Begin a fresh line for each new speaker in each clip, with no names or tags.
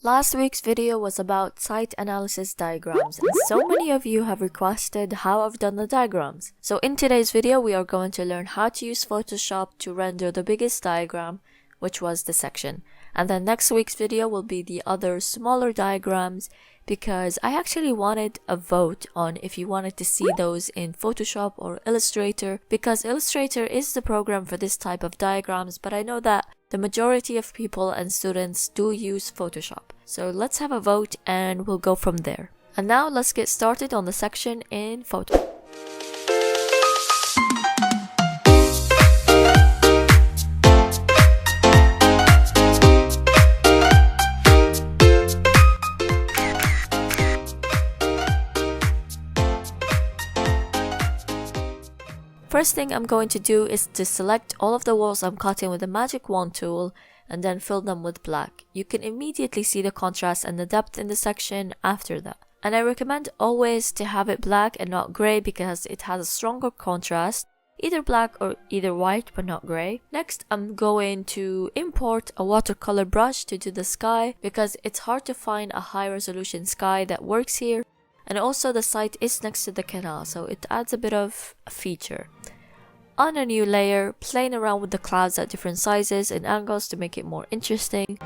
Last week's video was about site analysis diagrams, and so many of you have requested how I've done the diagrams. So in today's video, we are going to learn how to use Photoshop to render the biggest diagram, which was the section. And then next week's video will be the other smaller diagrams, because I actually wanted a vote on if you wanted to see those in Photoshop or Illustrator, because Illustrator is the program for this type of diagrams, but I know that the majority of people and students do use Photoshop. So let's have a vote and we'll go from there. And now let's get started on the section in Photo. First thing I'm going to do is to select all of the walls I'm cutting with the magic wand tool and then fill them with black. You can immediately see the contrast and the depth in the section after that. And I recommend always to have it black and not gray because it has a stronger contrast, either black or either white but not gray. Next, I'm going to import a watercolor brush to do the sky because it's hard to find a high resolution sky that works here. And also the site is next to the canal, so it adds a bit of a feature. On a new layer, playing around with the clouds at different sizes and angles to make it more interesting.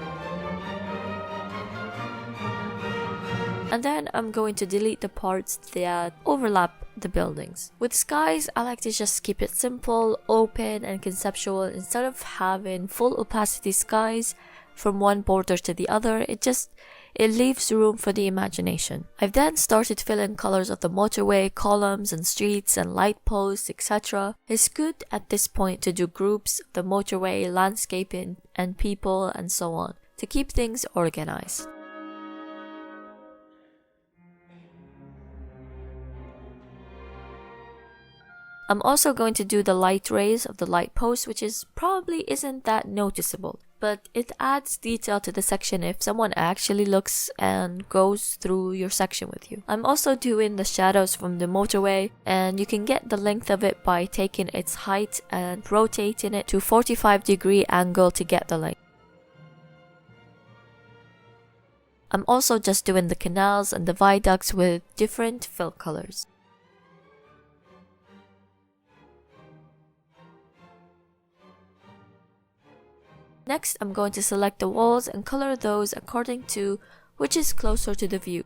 And then I'm going to delete the parts that overlap the buildings. With skies, I like to just keep it simple, open and conceptual instead of having full opacity skies from one border to the other. It leaves room for the imagination. I've then started filling colors of the motorway, columns and streets and light posts, etc. It's good at this point to do groups, the motorway, landscaping and people and so on, to keep things organized. I'm also going to do the light rays of the light post, which probably isn't that noticeable, but it adds detail to the section if someone actually looks and goes through your section with you. I'm also doing the shadows from the motorway, and you can get the length of it by taking its height and rotating it to 45-degree angle to get the length. I'm also just doing the canals and the viaducts with different fill colors. Next, I'm going to select the walls and color those according to which is closer to the view.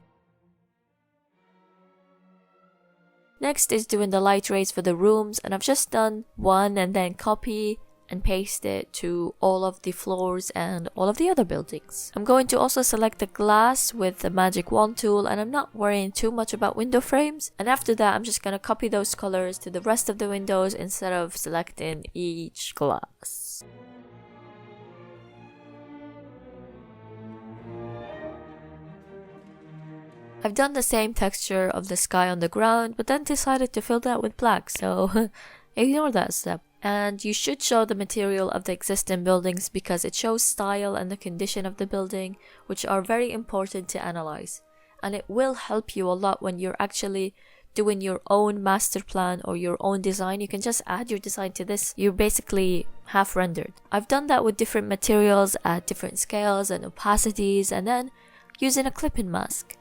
Next is doing the light rays for the rooms, and I've just done one and then copy and paste it to all of the floors and all of the other buildings. I'm going to also select the glass with the magic wand tool, and I'm not worrying too much about window frames. And after that, I'm just going to copy those colors to the rest of the windows instead of selecting each glass. I've done the same texture of the sky on the ground, but then decided to fill that with black, so ignore that step. And you should show the material of the existing buildings because it shows style and the condition of the building, which are very important to analyze. And it will help you a lot when you're actually doing your own master plan or your own design. You can just add your design to this. You're basically half rendered. I've done that with different materials at different scales and opacities, and then using a clipping mask.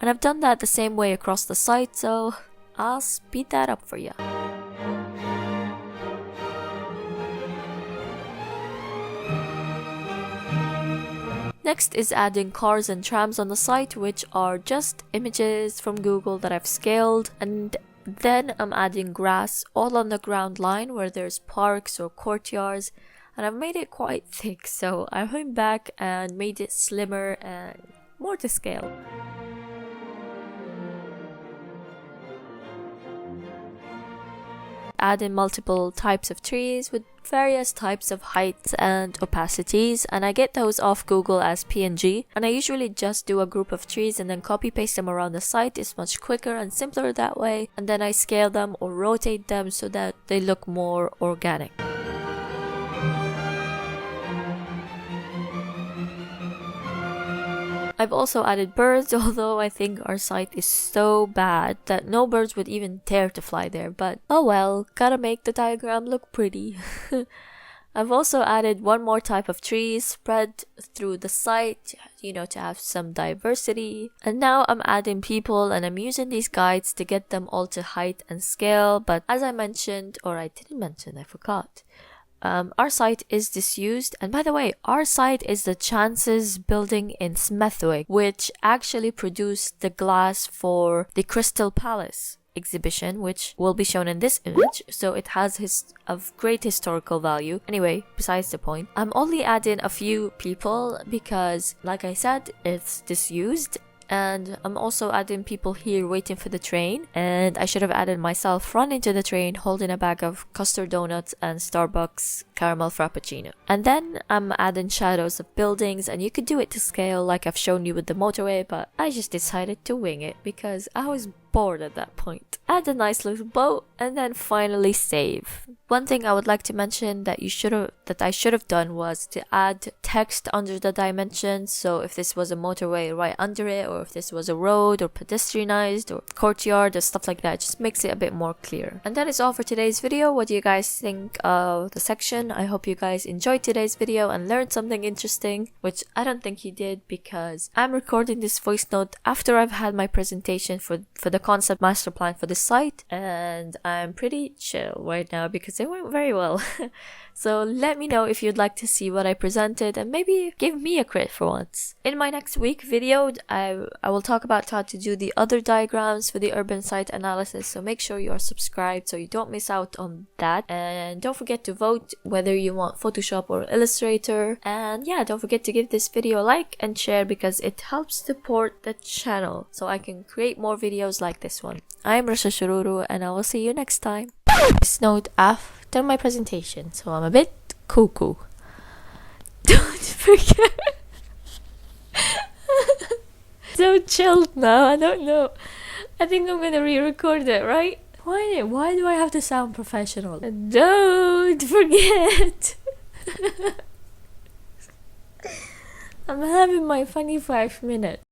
And I've done that the same way across the site, so I'll speed that up for you. Next is adding cars and trams on the site, which are just images from Google that I've scaled. And then I'm adding grass all on the ground line where there's parks or courtyards. And I've made it quite thick, so I went back and made it slimmer and more to scale. Add in multiple types of trees with various types of heights and opacities, and I get those off Google as PNG, and I usually just do a group of trees and then copy paste them around the site. It's much quicker and simpler that way, and then I scale them or rotate them so that they look more organic. I've also added birds, although I think our site is so bad that no birds would even dare to fly there, but oh well, gotta make the diagram look pretty. I've also added one more type of tree spread through the site, to have some diversity. And now I'm adding people and I'm using these guides to get them all to height and scale. But as I mentioned, or I didn't mention, I forgot. Our site is disused, and by the way, our site is the Chances building in Smethwick, which actually produced the glass for the Crystal Palace exhibition, which will be shown in this image, so it has of great historical value. Anyway, besides the point, I'm only adding a few people because, like I said, it's disused. And I'm also adding people here waiting for the train, and I should have added myself running to the train holding a bag of custard donuts and Starbucks caramel frappuccino. And then I'm adding shadows of buildings, and you could do it to scale like I've shown you with the motorway, but I just decided to wing it because I was bored at that point. Add a nice little boat and then finally save. One thing I would like to mention that I should have done was to add text under the dimensions. So if this was a motorway, right under it, or if this was a road or pedestrianized or courtyard or stuff like that, just makes it a bit more clear. And that is all for today's video. What do you guys think of the section? I hope you guys enjoyed today's video and learned something interesting, which I don't think you did because I'm recording this voice note after I've had my presentation for the concept master plan for the site, and I'm pretty chill right now because it went very well. So let me know if you'd like to see what I presented and maybe give me a credit for once. In my next week video, I will talk about how to do the other diagrams for the urban site analysis, so make sure you are subscribed so you don't miss out on that. And don't forget to vote whether you want Photoshop or Illustrator. And yeah, don't forget to give this video a like and share because it helps support the channel so I can create more videos like this one. I'm Rasha Shururu and I will see you next time. This note after my presentation, so I'm a bit cuckoo. Don't forget. So chilled now, I don't know. I think I'm gonna re-record it, right? Why do I have to sound professional? Don't forget. I'm having my funny 5 minutes.